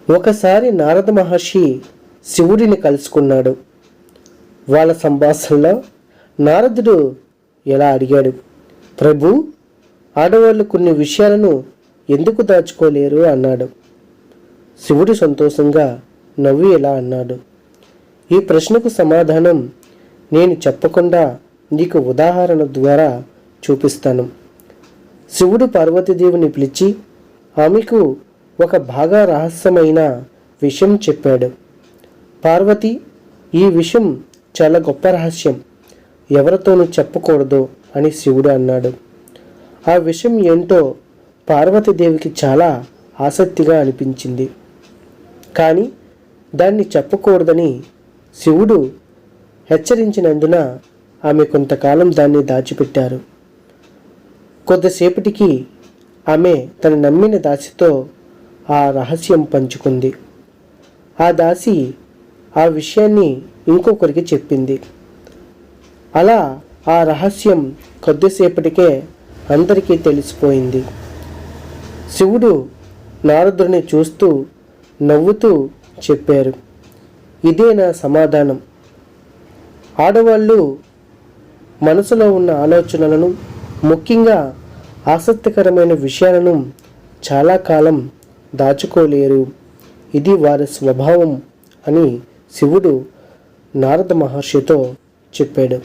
ఒకసారి నారద మహర్షి శివుడిని కలుసుకున్నాడు. వాళ్ళ సంభాషణలో నారదుడు ఎలా అడిగాడు, ప్రభు, ఆడవాళ్ళు కొన్ని విషయాలను ఎందుకు దాచుకోలేరు అన్నాడు. శివుడు సంతోషంగా నవ్వి ఎలా అన్నాడు, ఈ ప్రశ్నకు సమాధానం నేను చెప్పకుండా నీకు ఉదాహరణ ద్వారా చూపిస్తాను. శివుడు పార్వతీదేవిని పిలిచి ఆమెకు ఒక బాగా రహస్యమైన విషయం చెప్పాడు. పార్వతి, ఈ విషయం చాలా గొప్ప రహస్యం, ఎవరితోనూ చెప్పకూడదు అని శివుడు అన్నాడు. ఆ విషయం ఏంటో పార్వతీదేవికి చాలా ఆసక్తిగా అనిపించింది. కానీ దాన్ని చెప్పకూడదని శివుడు హెచ్చరించినందున ఆమె కొంతకాలం దాన్ని దాచిపెట్టారు. కొద్దిసేపటికి ఆమె తన నమ్మిన దాసితో ఆ రహస్యం పంచుకుంది. ఆ దాసి ఆ విషయాన్ని ఇంకొకరికి చెప్పింది. అలా ఆ రహస్యం కొద్దిసేపటికే అందరికీ తెలిసిపోయింది. శివుడు నారదుడిని చూస్తూ నవ్వుతూ చెప్పారు, ఇదే నా సమాధానం. ఆడవాళ్ళు మనసులో ఉన్న ఆలోచనలను, ముఖ్యంగా ఆసక్తికరమైన విషయాలను చాలా కాలం దాచుకోలేరు. ఇది వారి స్వభావం అని శివుడు నారద మహర్షితో చెప్పాడు.